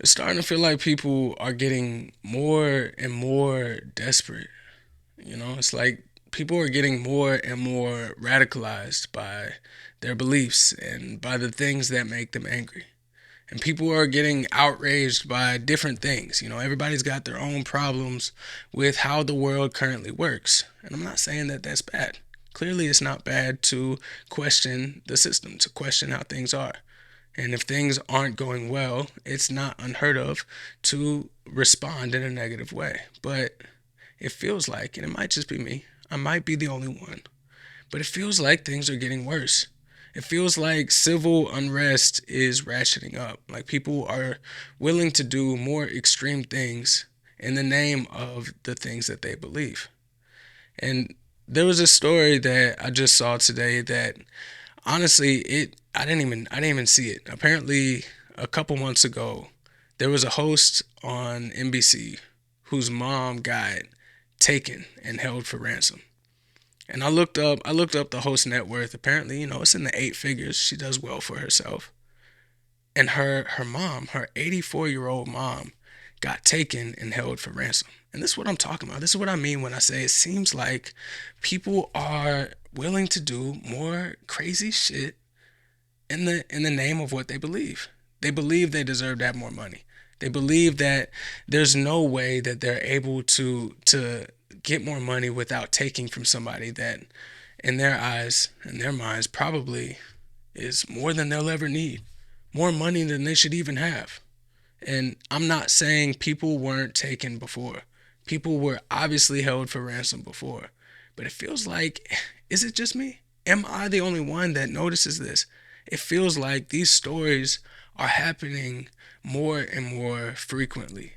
It's starting to feel like people are getting more and more desperate. It's like people are getting more and more radicalized by their beliefs and by the things that make them angry. And people are getting outraged by different things. Everybody's got their own problems with how the world currently works. And I'm not saying that that's bad. Clearly, it's not bad to question the system, to question how things are. And if things aren't going well, it's not unheard of to respond in a negative way. But it feels like, and it might just be me, I might be the only one, but it feels like things are getting worse. It feels like civil unrest is ratcheting up. Like people are willing to do more extreme things in the name of the things that they believe. And there was a story that I just saw today that honestly it I didn't even see it. Apparently a couple months ago there was a host on NBC whose mom got taken and held for ransom. And I looked up the host net worth. Apparently, it's in the eight figures. She does well for herself. And her mom, her 84-year-old mom, got taken and held for ransom. And this is what I'm talking about. This is what I mean when I say it seems like people are willing to do more crazy shit in the name of what they believe. They believe they deserve to have more money. They believe that there's no way that they're able to get more money without taking from somebody that in their eyes and their minds probably is more than they'll ever need. More money than they should even have. And I'm not saying people weren't taken before. People were obviously held for ransom before. But it feels like, is it just me? Am I the only one that notices this? It feels like these stories are happening more and more frequently.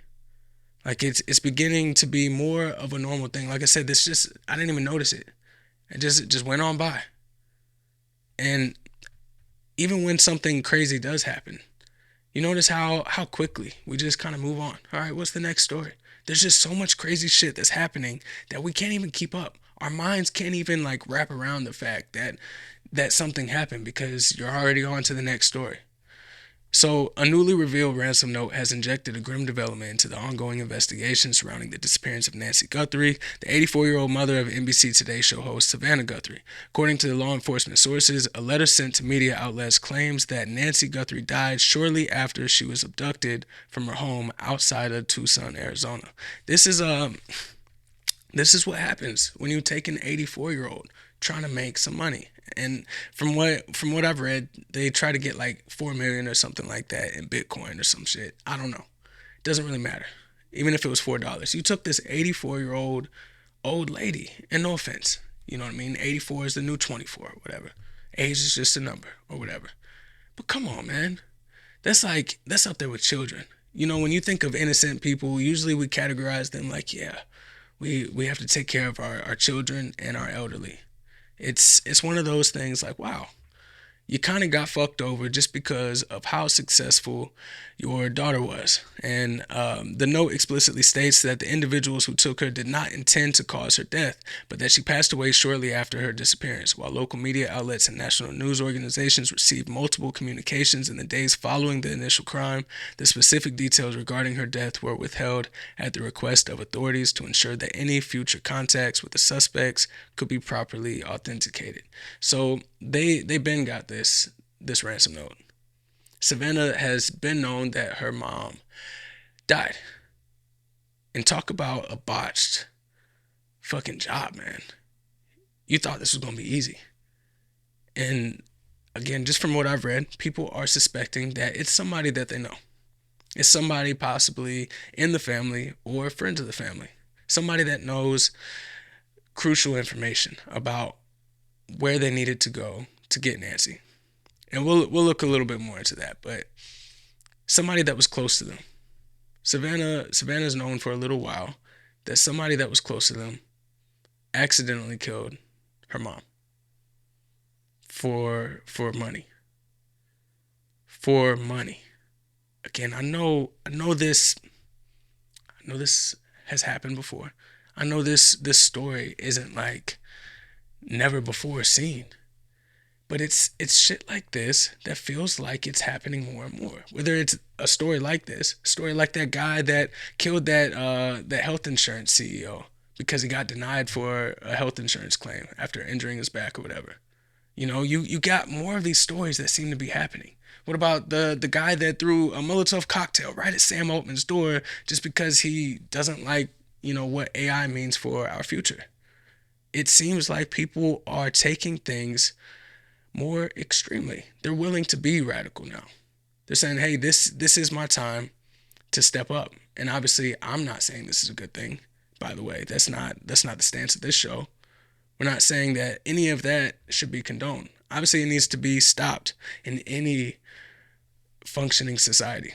Like it's beginning to be more of a normal thing. Like I said, this just I didn't even notice it. It just went on by. And even when something crazy does happen, you notice how quickly we just kind of move on. All right, what's the next story? There's just so much crazy shit that's happening that we can't even keep up. Our minds can't even like wrap around the fact that something happened because you're already on to the next story. So, a newly revealed ransom note has injected a grim development into the ongoing investigation surrounding the disappearance of Nancy Guthrie, the 84-year-old mother of NBC Today show host Savannah Guthrie. According to the law enforcement sources, a letter sent to media outlets claims that Nancy Guthrie died shortly after she was abducted from her home outside of Tucson, Arizona. This is this is what happens when you take an 84-year-old trying to make some money. And from what I've read, they try to get like 4 million or something like that in Bitcoin or some shit. I don't know. It doesn't really matter. Even if it was $4, you took this 84-year-old old lady. And no offense, you know what I mean. 84 is the new 24, or whatever. Age is just a number or whatever. But come on, man. That's up there with children. When you think of innocent people, usually we categorize them like, yeah, we have to take care of our children and our elderly. It's one of those things like, wow, you kind of got fucked over just because of how successful your daughter was. And the note explicitly states that the individuals who took her did not intend to cause her death, but that she passed away shortly after her disappearance. While local media outlets and national news organizations received multiple communications in the days following the initial crime, the specific details regarding her death were withheld at the request of authorities to ensure that any future contacts with the suspects could be properly authenticated. So they been got this ransom note. Savannah has been known that her mom died. And talk about a botched fucking job, man. You thought this was gonna be easy. And again, just from what I've read, people are suspecting that it's somebody that they know. It's somebody possibly in the family or friends of the family. Somebody that knows crucial information about where they needed to go to get Nancy. And we'll look a little bit more into that, but somebody that was close to them. Savannah's known for a little while that somebody that was close to them accidentally killed her mom for money. For money. Again, I know this has happened before. I know this story isn't like never before seen. But it's shit like this that feels like it's happening more and more. Whether it's a story like this, a story like that guy that killed that health insurance CEO because he got denied for a health insurance claim after injuring his back or whatever. You got more of these stories that seem to be happening. What about the guy that threw a Molotov cocktail right at Sam Altman's door just because he doesn't like, what AI means for our future? It seems like people are taking things more extremely. They're willing to be radical now. They're saying, "Hey, this is my time to step up." And obviously, I'm not saying this is a good thing. By the way, that's not the stance of this show. We're not saying that any of that should be condoned. Obviously, it needs to be stopped in any functioning society.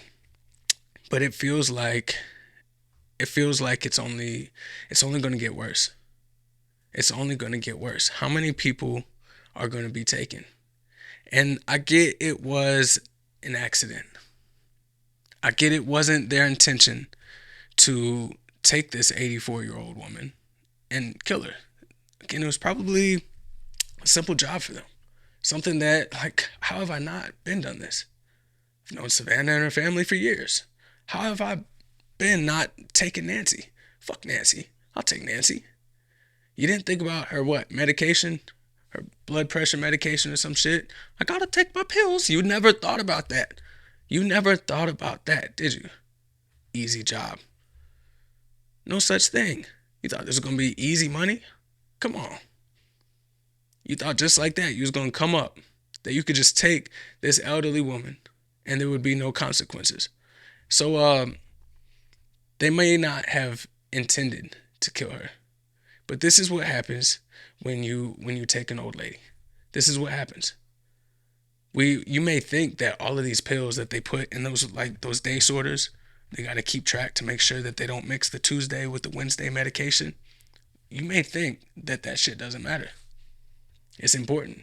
But it feels like it's only going to get worse. It's only going to get worse. How many people are going to be taken? And I get it was an accident. I get it wasn't their intention to take this 84-year-old woman and kill her. Again, it was probably a simple job for them. Something that, like, how have I not been done this? I've known Savannah and her family for years. How have I been not taking Nancy? Fuck Nancy. I'll take Nancy. You didn't think about her medication? Her blood pressure medication or some shit? I gotta take my pills. You never thought about that. You never thought about that, did you? Easy job. No such thing. You thought this was gonna be easy money? Come on. You thought just like that you was gonna come up, that you could just take this elderly woman and there would be no consequences. So they may not have intended to kill her. But this is what happens when you take an old lady. This is what happens. You may think that all of these pills that they put in those day sorters, they got to keep track to make sure that they don't mix the Tuesday with the Wednesday medication. You may think that shit doesn't matter. It's important.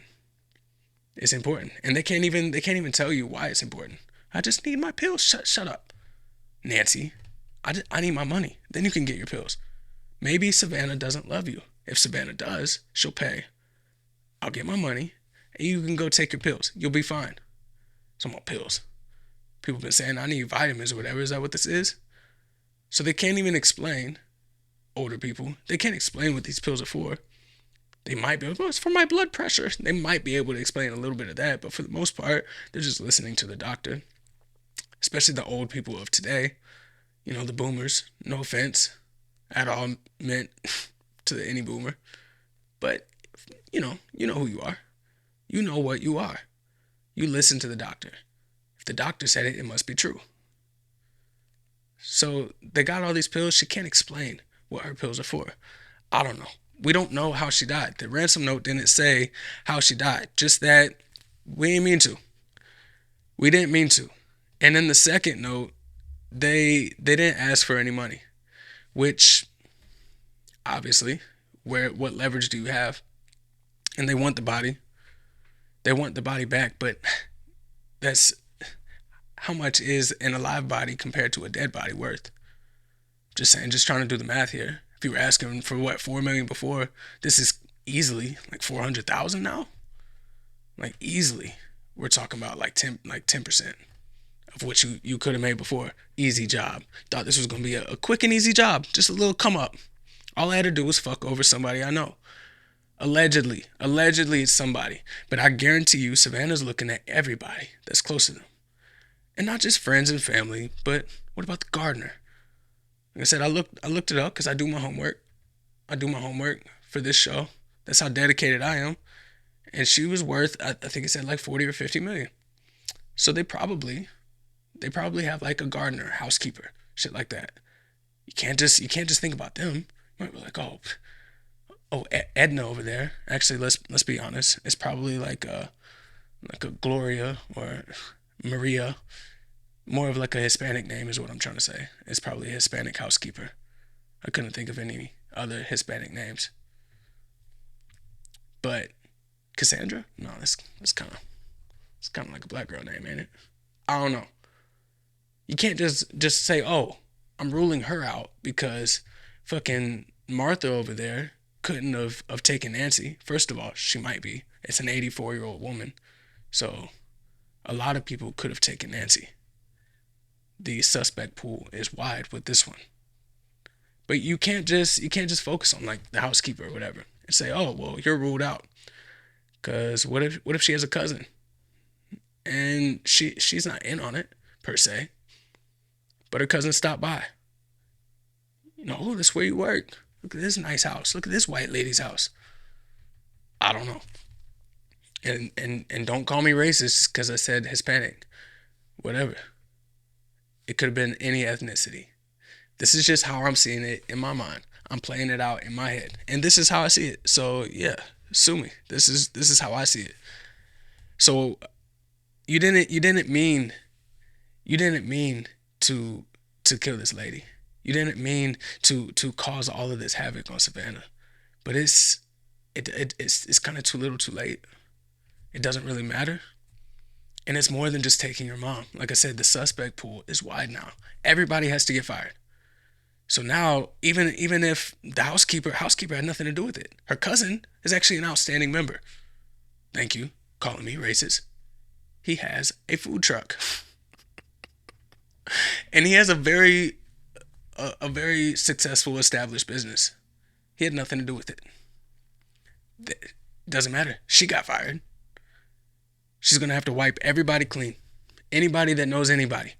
It's important, and they can't even tell you why it's important. I just need my pills. Shut up, Nancy. I need my money. Then you can get your pills. Maybe Savannah doesn't love you. If Savannah does, she'll pay. I'll get my money, and you can go take your pills. You'll be fine. Some more pills. People have been saying I need vitamins or whatever. Is that what this is? So they can't even explain. Older people, they can't explain what these pills are for. They might be, it's for my blood pressure. They might be able to explain a little bit of that, but for the most part, they're just listening to the doctor. Especially the old people of today. The boomers. No offense at all meant to any boomer. But, you know who you are. You know what you are. You listen to the doctor. If the doctor said it, it must be true. So they got all these pills. She can't explain what her pills are for. I don't know. We don't know how she died. The ransom note didn't say how she died. Just that we didn't mean to. We didn't mean to. And in the second note, they didn't ask for any money. Which, obviously, what leverage do you have? And they want the body. They want the body back, but that's how much is an alive body compared to a dead body worth? Just saying, just trying to do the math here. If you were asking for $4 million before, this is easily like 400,000 now. Like easily, we're talking about like 10% of what you could have made before. Easy job. Thought this was gonna be a quick and easy job, just a little come up. All I had to do was fuck over somebody I know. Allegedly it's somebody, but I guarantee you, Savannah's looking at everybody that's close to them, and not just friends and family. But what about the gardener? Like I said, I looked it up because I do my homework. I do my homework for this show. That's how dedicated I am. And she was worth, I think it said like 40 or 50 million. So they probably have like a gardener, housekeeper, shit like that. You can't just think about them. You might be like, Edna over there. Actually, let's be honest. It's probably like a Gloria or Maria. More of like a Hispanic name is what I'm trying to say. It's probably a Hispanic housekeeper. I couldn't think of any other Hispanic names. But Cassandra? No, it's kind of like a black girl name, ain't it? I don't know. You can't just say, "Oh, I'm ruling her out because fucking Martha over there couldn't have taken Nancy." First of all, she might be. It's an 84-year-old woman. So a lot of people could have taken Nancy. The suspect pool is wide with this one. But you can't just focus on like the housekeeper or whatever and say, oh well, you're ruled out. Cause what if she has a cousin and she's not in on it per se, but her cousin stopped by. Oh, that's where you work. Look at this nice house. Look at this white lady's house. I don't know. And don't call me racist because I said Hispanic. Whatever. It could have been any ethnicity. This is just how I'm seeing it in my mind. I'm playing it out in my head, and this is how I see it. So yeah, sue me. This is how I see it. So you didn't mean to kill this lady. You didn't mean to cause all of this havoc on Savannah. But it's kind of too little, too late. It doesn't really matter. And it's more than just taking your mom. Like I said, the suspect pool is wide now. Everybody has to get fired. So now, even if the housekeeper had nothing to do with it, her cousin is actually an outstanding member. Thank you, calling me racist. He has a food truck, and he has a very successful established business. He had nothing to do with it. Doesn't matter. She got fired. She's gonna have to wipe everybody clean. Anybody that knows anybody.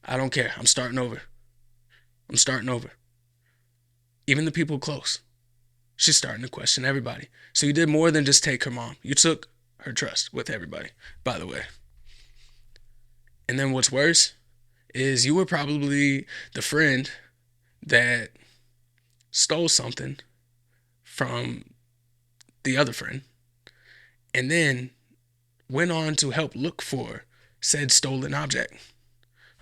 I don't care. I'm starting over. Even the people close. She's starting to question everybody. So you did more than just take her mom. You took her trust with everybody, by the way. And then what's worse is you were probably the friend that stole something from the other friend and then went on to help look for said stolen object.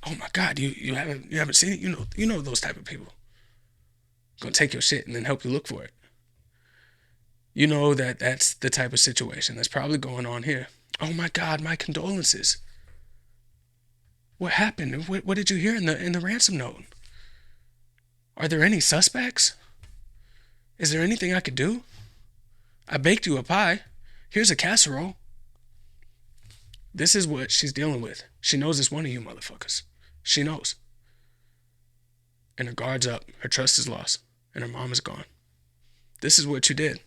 Oh my God, you haven't seen it? You know those type of people. Gonna take your shit and then help you look for it. You know that's the type of situation that's probably going on here. Oh my God, my condolences. What happened? What did you hear in the ransom note? Are there any suspects? Is there anything I could do? I baked you a pie. Here's a casserole. This is what she's dealing with. She knows it's one of you motherfuckers. She knows. And her guard's up. Her trust is lost. And her mom is gone. This is what you did.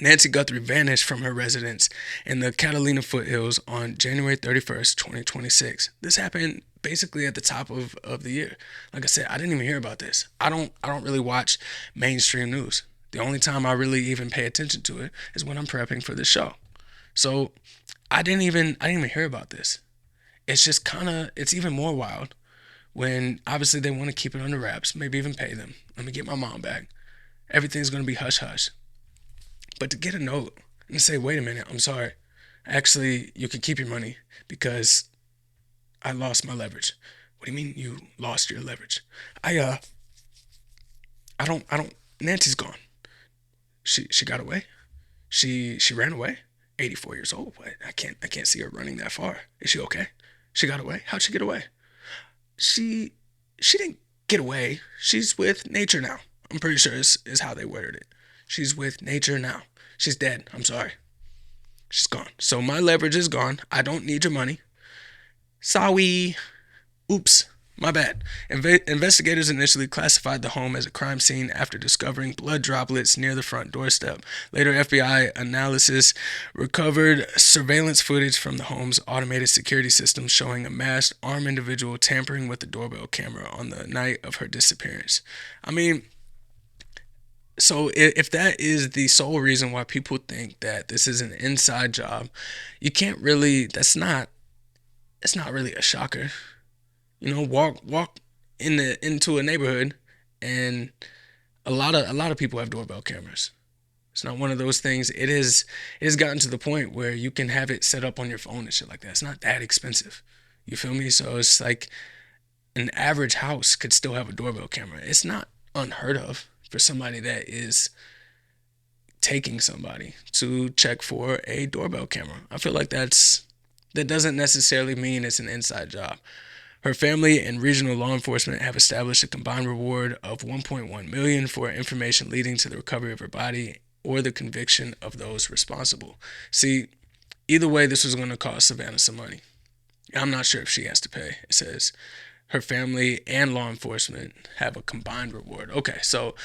Nancy Guthrie vanished from her residence in the Catalina foothills on January 31st, 2026. This happened basically at the top of the year. Like I said, I didn't even hear about this. I don't really watch mainstream news. The only time I really even pay attention to it is when I'm prepping for this show. So I didn't even hear about this. It's just it's even more wild when obviously they want to keep it under wraps, maybe even pay them. Let me get my mom back. Everything's going to be hush hush. But to get a note and say, wait a minute, I'm sorry. Actually, you can keep your money because I lost my leverage. What do you mean you lost your leverage? I don't, Nancy's gone. She got away. She ran away. 84 years old. What? I can't see her running that far. Is she okay? She got away? How'd she get away? She didn't get away. She's with nature now. I'm pretty sure is how they worded it. She's with nature now. She's dead. I'm sorry. She's gone. So my leverage is gone. I don't need your money. Sorry. Oops. My bad. Investigators initially classified the home as a crime scene after discovering blood droplets near the front doorstep. Later, FBI analysis recovered surveillance footage from the home's automated security system showing a masked, armed individual tampering with the doorbell camera on the night of her disappearance. I mean, so if that is the sole reason why people think that this is an inside job, you can't really, it's not really a shocker. Walk into a neighborhood and a lot of people have doorbell cameras. It's not one of those things. It has gotten to the point where you can have it set up on your phone and shit like that. It's not that expensive. You feel me? So it's like an average house could still have a doorbell camera. It's not unheard of for somebody that is taking somebody to check for a doorbell camera. I feel like that doesn't necessarily mean it's an inside job. Her family and regional law enforcement have established a combined reward of $1.1 million for information leading to the recovery of her body or the conviction of those responsible. See, either way, this was going to cost Savannah some money. I'm not sure if she has to pay. It says her family and law enforcement have a combined reward. Okay, so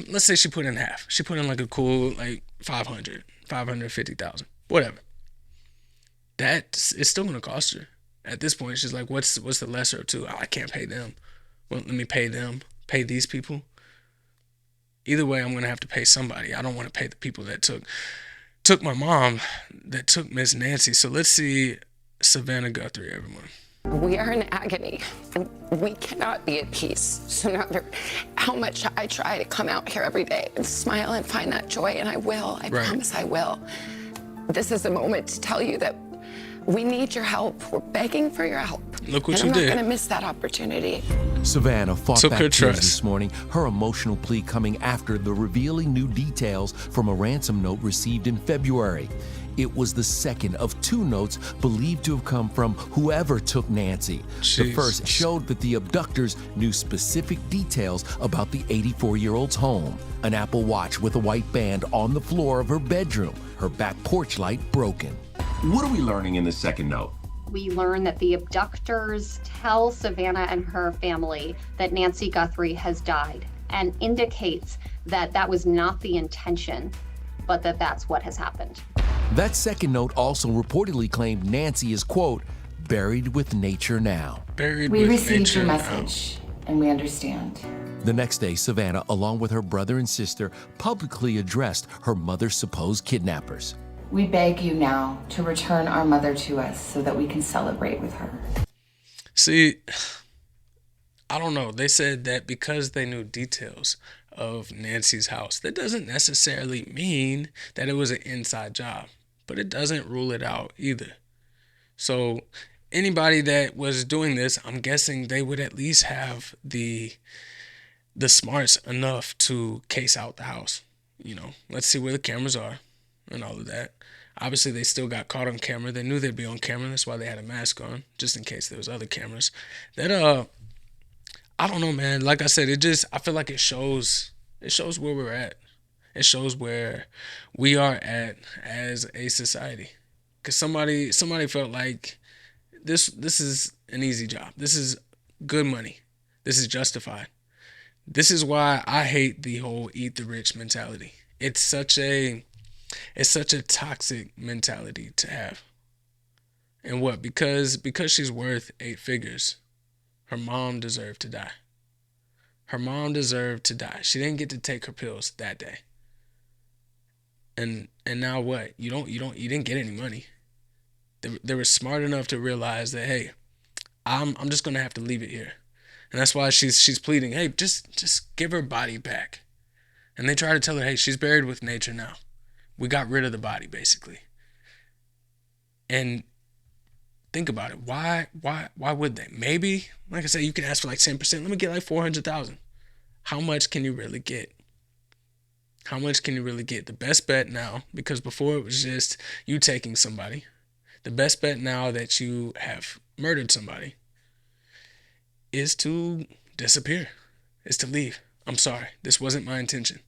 let's say she put in half. She put in like a cool like 550,000, whatever. That is still going to cost her. At this point, she's like, what's the lesser of two? Oh, I can't pay them. Well, let me pay them. Pay these people. Either way, I'm going to have to pay somebody. I don't want to pay the people that took my mom, that took Miss Nancy. So let's see Savannah Guthrie, everyone. We are in agony, and we cannot be at peace. So no matter how much I try to come out here every day and smile and find that joy, and I will, I promise I will. This is the moment to tell you that we need your help. We're begging for your help. Look what and you did. I'm not going to miss that opportunity. Savannah fought back tears trust. this morning, her emotional plea coming after the revealing new details from a ransom note received in February. It was the second of two notes believed to have come from whoever took Nancy. Jesus. The first showed that the abductors knew specific details about the 84-year-old's home. An Apple Watch with a white band on the floor of her bedroom, her back porch light broken. What are we learning in the second note? We learn that the abductors tell Savannah and her family that Nancy Guthrie has died, and indicates that that was not the intention, but that that's what has happened. That second note also reportedly claimed Nancy is, quote, buried with nature now. We received your message, and we understand. The next day, Savannah, along with her brother and sister, publicly addressed her mother's supposed kidnappers. We beg you now to return our mother to us so that we can celebrate with her. See, I don't know. They said that because they knew details of Nancy's house, that doesn't necessarily mean that it was an inside job, but it doesn't rule it out either. So anybody that was doing this, I'm guessing they would at least have the smarts enough to case out the house. You know, let's see where the cameras are and all of that. Obviously, they still got caught on camera. They knew they'd be on camera. That's why they had a mask on, just in case there was other cameras. That I don't know, man. Like I said, I feel like it shows where we're at. It shows where we are at as a society. Cause somebody felt like this is an easy job. This is good money. This is justified. This is why I hate the whole eat the rich mentality. It's such a toxic mentality to have. And what? Because she's worth 8 figures, her mom deserved to die. Her mom deserved to die. She didn't get to take her pills that day. And now what? You didn't get any money. They were smart enough to realize that, hey, I'm just gonna have to leave it here. And that's why she's pleading, hey, just give her body back. And they try to tell her, hey, she's buried with nature now. We got rid of the body, basically. And think about it. Why would they? Maybe, like I said, you can ask for like 10%. Let me get like 400,000. How much can you really get? How much can you really get? The best bet now, because before it was just you taking somebody. The best bet now that you have murdered somebody is to disappear, is to leave. I'm sorry. This wasn't my intention.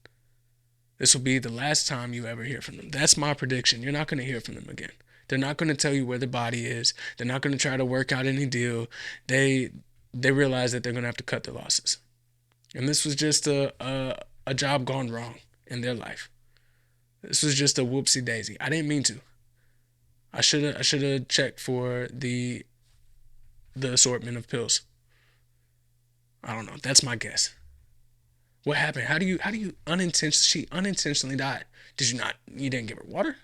This will be the last time you ever hear from them. That's my prediction. You're not going to hear from them again. They're not going to tell you where the body is. They're not going to try to work out any deal. They realize that they're going to have to cut their losses. And this was just a job gone wrong in their life. This was just a whoopsie daisy. I didn't mean to. I should have checked for the assortment of pills. I don't know. That's my guess. What happened? How do you she unintentionally died? You didn't give her water?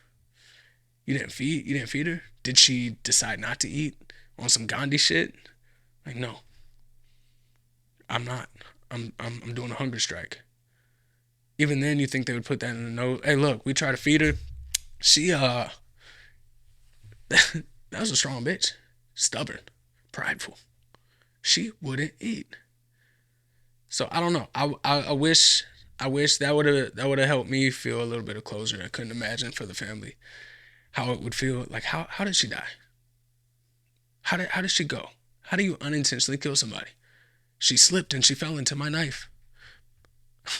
You didn't feed her? Did she decide not to eat on some Gandhi shit? Like, no. I'm not. I'm doing a hunger strike. Even then you think they would put that in the note. Hey, look, we try to feed her. She that was a strong bitch. Stubborn, prideful. She wouldn't eat. So I don't know. I wish that would have helped me feel a little bit of closure. I couldn't imagine for the family how it would feel. Like how did she die? How did she go? How do you unintentionally kill somebody? She slipped and she fell into my knife.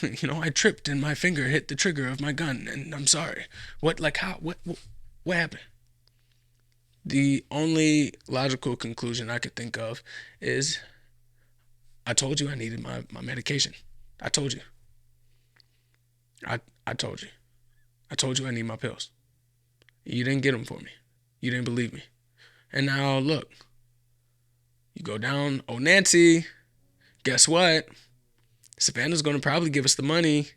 I tripped and my finger hit the trigger of my gun, and I'm sorry. What, like, how, what happened? The only logical conclusion I could think of is I told you I needed my medication. I told you. I told you. I told you I need my pills. You didn't get them for me. You didn't believe me. And now look, you go down, oh Nancy, guess what? Savannah's gonna probably give us the money.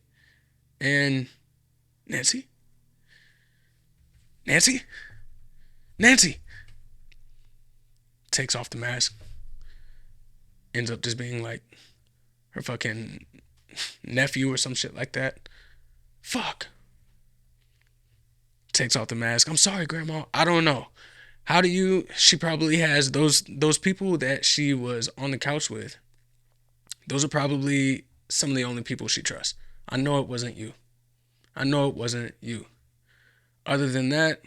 And Nancy? Nancy? Nancy! Takes off the mask. Ends up just being like her fucking nephew or some shit like that. Fuck. Takes off the mask. I'm sorry, Grandma. I don't know. She probably has those people that she was on the couch with. Those are probably some of the only people she trusts. I know it wasn't you. I know it wasn't you. Other than that,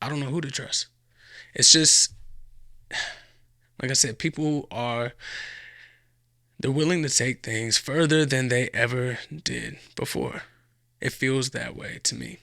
I don't know who to trust. It's just, like I said, they're willing to take things further than they ever did before. It feels that way to me.